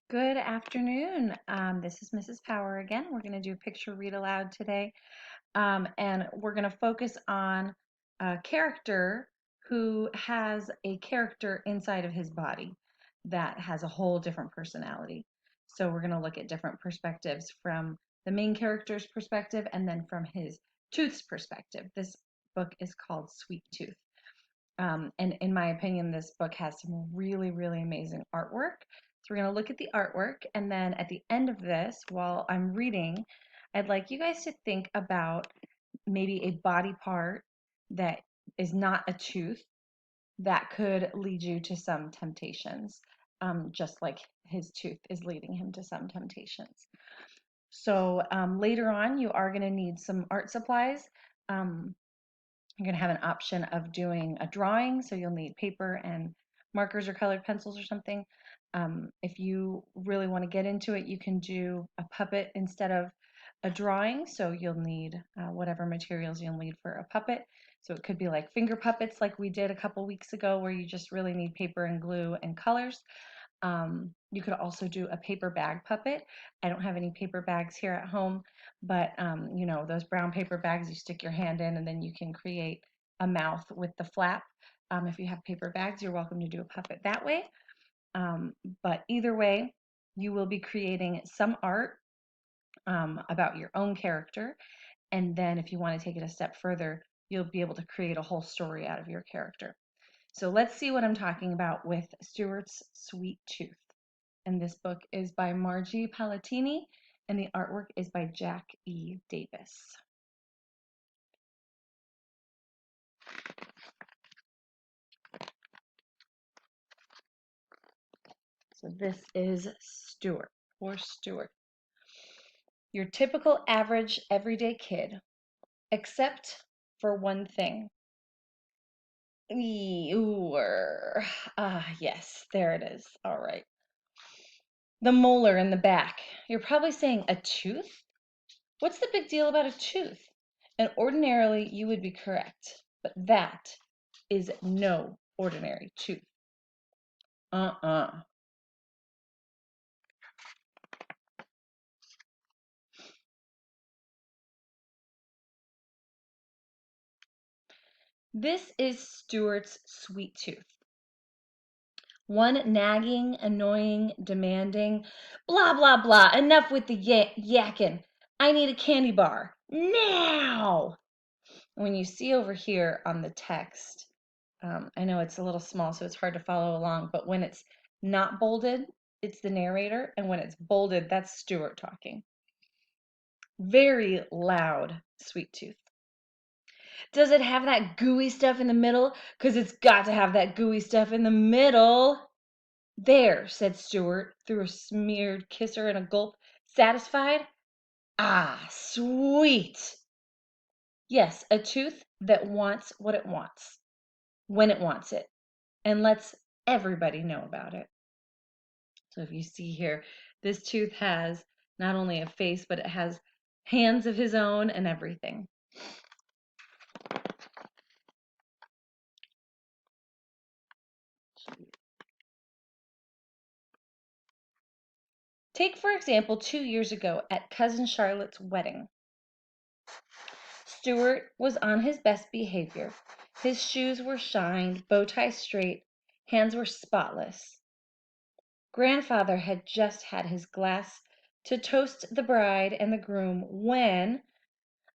Good afternoon. This is Mrs. Power again. We're going to do picture read aloud today, and we're going to focus on a character who has a character inside of his body that has a whole different personality. So we're going to look at different perspectives from the main character's perspective and then from his tooth's perspective. This book is called Sweet Tooth. And in my opinion, this book has some really, really amazing artwork. So we're going to look at the artwork, and then at the end of this, while I'm reading, I'd like you guys to think about maybe a body part that is not a tooth that could lead you to some temptations, just like his tooth is leading him to some temptations. So later on, you are going to need some art supplies. Um, you're going to have an option of doing a drawing, so you'll need paper and markers or colored pencils or something. If you really want to get into it, you can do a puppet instead of a drawing, so you'll need whatever materials you'll need for a puppet. So it could be like finger puppets like we did a couple weeks ago where you just really need paper and glue and colors. You could also do a paper bag puppet. I don't have any paper bags here at home, but you know, those brown paper bags you stick your hand in and then you can create a mouth with the flap. If you have paper bags, you're welcome to do a puppet that way. But either way, you will be creating some art about your own character. And then if you want to take it a step further, you'll be able to create a whole story out of your character. So let's see what I'm talking about with Stuart's Sweet Tooth. And this book is by Margie Palatini, and the artwork is by Jack E. Davis. So this is Stuart, or Stuart. Your typical average everyday kid, except for one thing. Yes, there it is. All right. The molar in the back. You're probably saying a tooth? What's the big deal about a tooth? And ordinarily you would be correct, but that is no ordinary tooth. Uh-uh. This is Stuart's sweet tooth. One nagging, annoying, demanding, blah, blah, blah. Enough with the yakking. I need a candy bar. Now! When you see over here on the text, I know it's a little small, so it's hard to follow along, but when it's not bolded, it's the narrator, and when it's bolded, that's Stuart talking. Very loud, Sweet Tooth. Does it have that gooey stuff in the middle? 'Cause it's got to have that gooey stuff in the middle. There, said Stuart, threw a smeared kisser in a gulp. Satisfied? Ah, sweet. Yes, a tooth that wants what it wants, when it wants it, and lets everybody know about it. So if you see here, this tooth has not only a face, but it has hands of his own and everything. Take, for example, 2 years ago at Cousin Charlotte's wedding. Stuart was on his best behavior. His shoes were shined, bow tie straight, hands were spotless. Grandfather had just had his glass to toast the bride and the groom when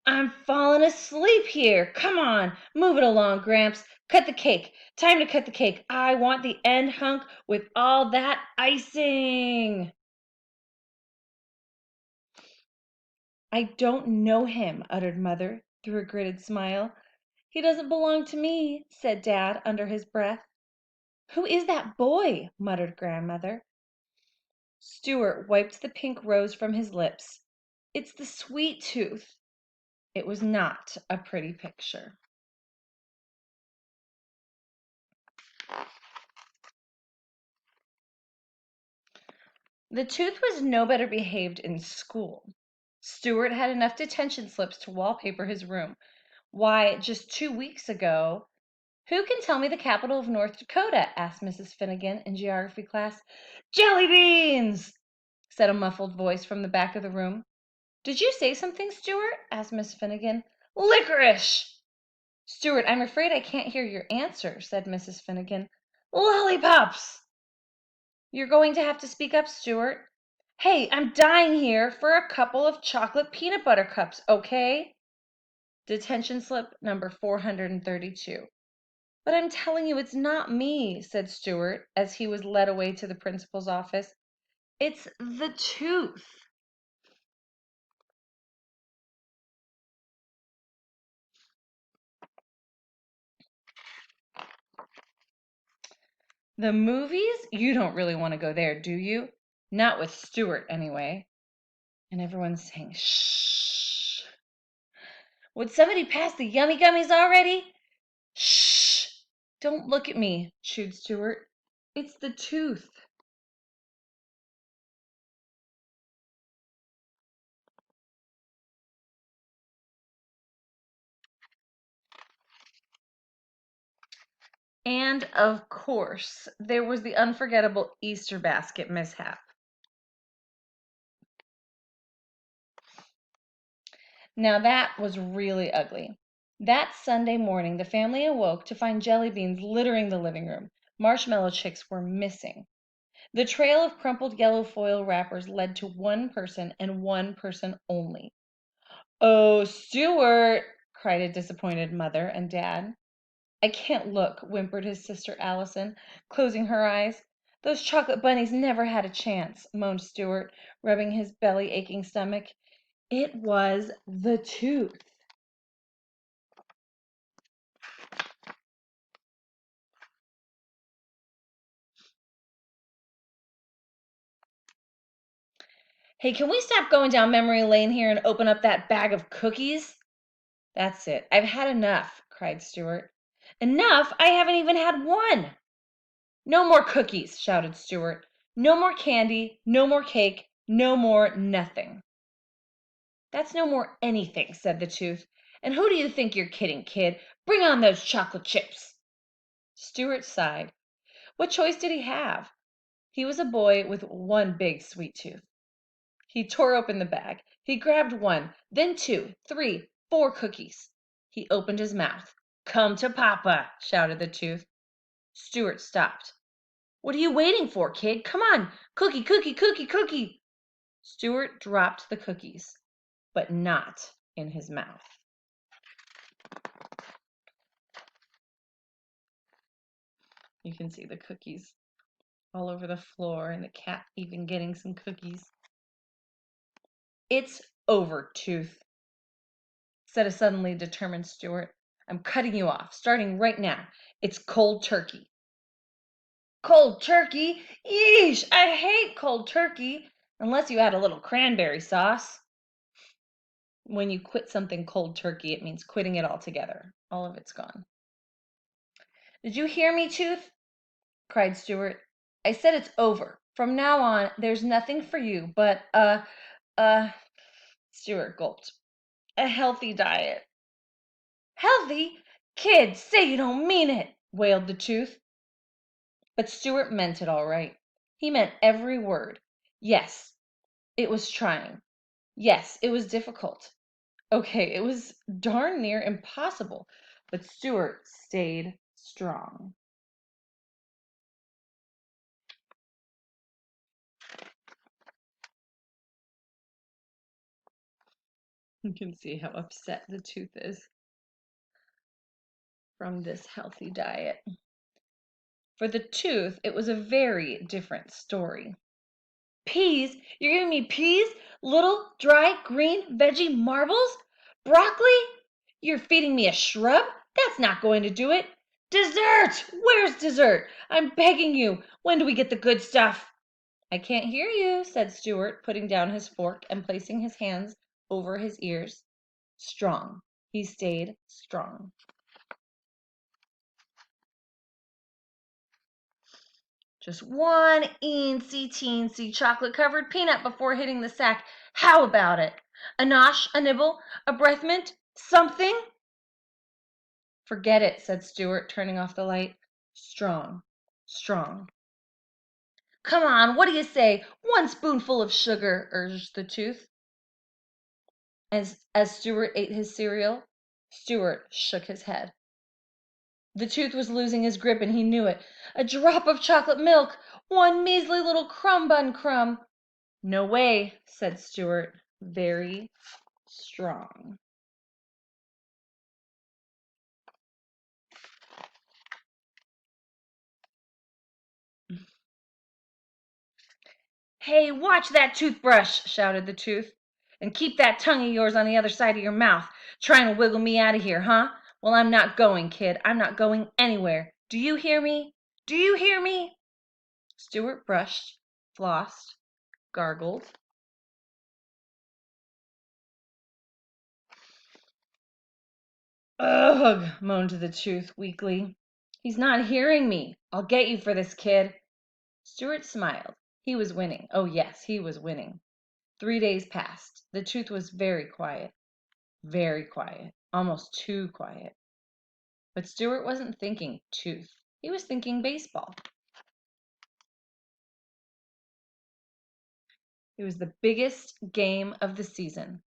I'm falling asleep here. Come on, move it along, Gramps. Cut the cake. Time to cut the cake. I want the end hunk with all that icing. I don't know him, uttered Mother through a gritted smile. He doesn't belong to me, said Dad under his breath. Who is that boy? Muttered Grandmother. Stuart wiped the pink rose from his lips. It's the Sweet Tooth. It was not a pretty picture. The tooth was no better behaved in school. Stuart had enough detention slips to wallpaper his room. Why, just 2 weeks ago, who can tell me the capital of North Dakota? Asked Mrs. Finnegan in geography class. Jelly beans! said a muffled voice from the back of the room. Did you say something, Stuart? Asked Miss Finnegan. Licorice! Stuart, I'm afraid I can't hear your answer, said Mrs. Finnegan. Lollipops! You're going to have to speak up, Stuart. Hey, I'm dying here for a couple of chocolate peanut butter cups, okay? Detention slip number 432. But I'm telling you, it's not me, said Stuart as he was led away to the principal's office. It's the tooth. The movies? You don't really want to go there, do you? Not with Stuart, anyway. And everyone's saying, shh. Would somebody pass the yummy gummies already? Shh. Don't look at me, chewed Stuart. It's the tooth. And, of course, there was the unforgettable Easter basket mishap. Now that was really ugly. That Sunday morning, the family awoke to find jelly beans littering the living room. Marshmallow chicks were missing. The trail of crumpled yellow foil wrappers led to one person and one person only. Oh, Stuart, cried a disappointed mother and dad. I can't look, whimpered his sister Allison, closing her eyes. Those chocolate bunnies never had a chance, moaned Stuart, rubbing his belly-aching stomach. It was the tooth. Hey, can we stop going down memory lane here and open up that bag of cookies? That's it. I've had enough, cried Stuart. Enough? I haven't even had one. No more cookies, shouted Stuart. No more candy, no more cake, no more nothing. That's no more anything, said the tooth. And who do you think you're kidding, kid? Bring on those chocolate chips. Stuart sighed. What choice did he have? He was a boy with one big sweet tooth. He tore open the bag. He grabbed one, then two, three, four cookies. He opened his mouth. Come to Papa, shouted the tooth. Stuart stopped. What are you waiting for, kid? Come on. Cookie, cookie, cookie, cookie. Stuart dropped the cookies, but not in his mouth. You can see the cookies all over the floor and the cat even getting some cookies. It's over, Tooth, said a suddenly determined Stuart. I'm cutting you off, starting right now. It's cold turkey. Cold turkey? Yeesh, I hate cold turkey, unless you add a little cranberry sauce. When you quit something cold turkey, it means quitting it altogether. All of it's gone. Did you hear me, Tooth? Cried Stuart. I said it's over. From now on, there's nothing for you but Stuart gulped. A healthy diet. Healthy? Kid, say you don't mean it, wailed the tooth. But Stuart meant it all right. He meant every word. Yes, it was trying. Yes, it was difficult. Okay, it was darn near impossible, but Stuart stayed strong. You can see how upset the tooth is from this healthy diet. For the tooth, it was a very different story. Peas? You're giving me peas? Little, dry, green, veggie marbles? Broccoli? You're feeding me a shrub? That's not going to do it. Dessert! Where's dessert? I'm begging you. When do we get the good stuff? I can't hear you, said Stuart, putting down his fork and placing his hands over his ears. Strong. He stayed strong. Just one eensy-teensy chocolate-covered peanut before hitting the sack. How about it? A nosh, a nibble, a breath mint, something? Forget it, said Stuart, turning off the light. Strong, strong. Come on, what do you say? 1 spoonful of sugar, urged the tooth. As Stuart ate his cereal, Stuart shook his head. The tooth was losing his grip, and he knew it. A drop of chocolate milk! One measly little crumb bun crumb! No way, said Stuart, very strong. Hey, watch that toothbrush, shouted the tooth. And keep that tongue of yours on the other side of your mouth. Trying to wiggle me out of here, huh? Well, I'm not going, kid. I'm not going anywhere. Do you hear me? Do you hear me? Stuart brushed, flossed, gargled. Ugh, moaned the tooth weakly. He's not hearing me. I'll get you for this, kid. Stuart smiled. He was winning. Oh, yes, he was winning. 3 days passed. The tooth was very quiet, almost too quiet. But Stuart wasn't thinking tooth. He was thinking baseball. It was the biggest game of the season.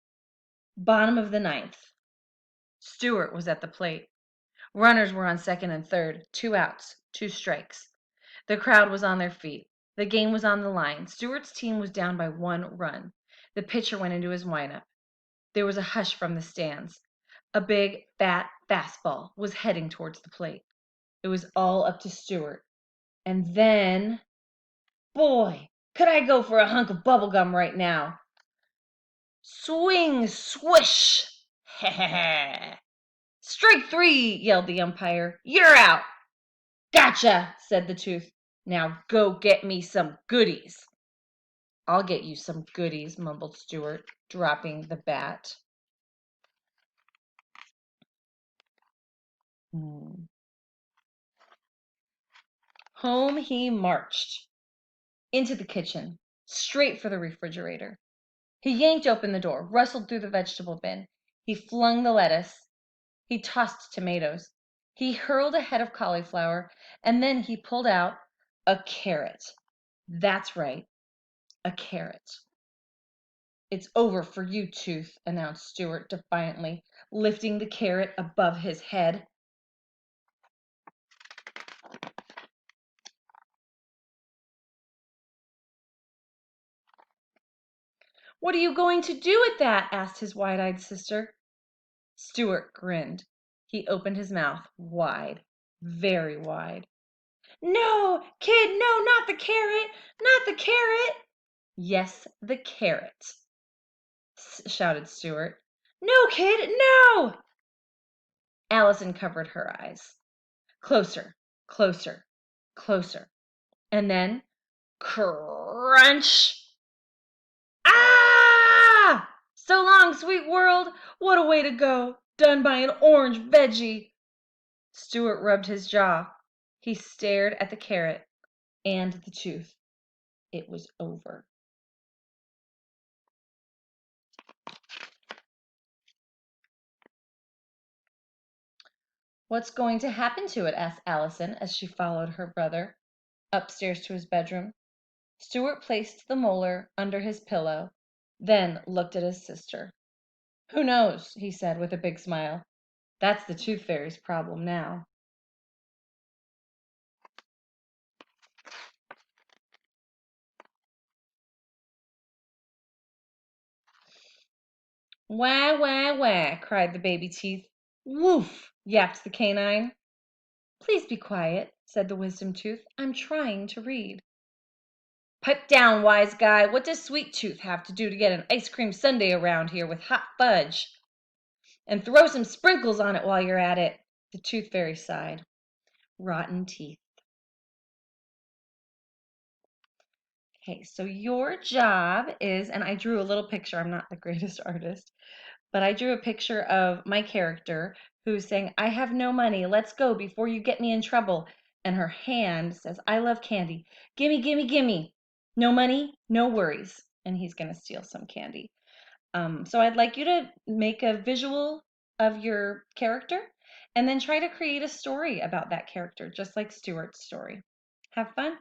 Bottom of the ninth. Stuart was at the plate. Runners were on second and third, 2 outs, 2 strikes. The crowd was on their feet. The game was on the line. Stuart's team was down by 1 run. The pitcher went into his windup. There was a hush from the stands. A big, fat fastball was heading towards the plate. It was all up to Stuart. And then, boy, could I go for a hunk of bubblegum right now. Swing, swish. Strike 3, yelled the umpire. You're out. Gotcha, said the tooth. Now go get me some goodies. I'll get you some goodies, mumbled Stuart, dropping the bat. Home he marched, into the kitchen, straight for the refrigerator. He yanked open the door, rustled through the vegetable bin. He flung the lettuce. He tossed tomatoes. He hurled a head of cauliflower, and then he pulled out a carrot. That's right, a carrot. It's over for you, Tooth, announced Stuart defiantly, lifting the carrot above his head. What are you going to do with that? Asked his wide-eyed sister. Stuart grinned. He opened his mouth wide, very wide. No, kid, no, not the carrot, not the carrot. Yes, the carrot, shouted Stuart. No, kid, no! Allison covered her eyes. Closer, closer, closer. And then, crunch! Ah! So long, sweet world. What a way to go. Done by an orange veggie. Stuart rubbed his jaw. He stared at the carrot and the tooth. It was over. What's going to happen to it? Asked Allison as she followed her brother upstairs to his bedroom. Stuart placed the molar under his pillow, then looked at his sister. Who knows? He said with a big smile. That's the tooth fairy's problem now. Wah, wah, wah, cried the baby teeth. Woof, yapped the canine. Please be quiet, said the wisdom tooth. I'm trying to read. Pipe down, wise guy. What does Sweet Tooth have to do to get an ice cream sundae around here with hot fudge? And throw some sprinkles on it while you're at it. The tooth fairy sighed. Rotten teeth. Okay, so your job is, and I drew a little picture. I'm not the greatest artist, but I drew a picture of my character who's saying, I have no money. Let's go before you get me in trouble. And her hand says, I love candy. Gimme, gimme, gimme. No money, no worries. And he's going to steal some candy. So I'd like you to make a visual of your character and then try to create a story about that character, just like Stuart's story. Have fun.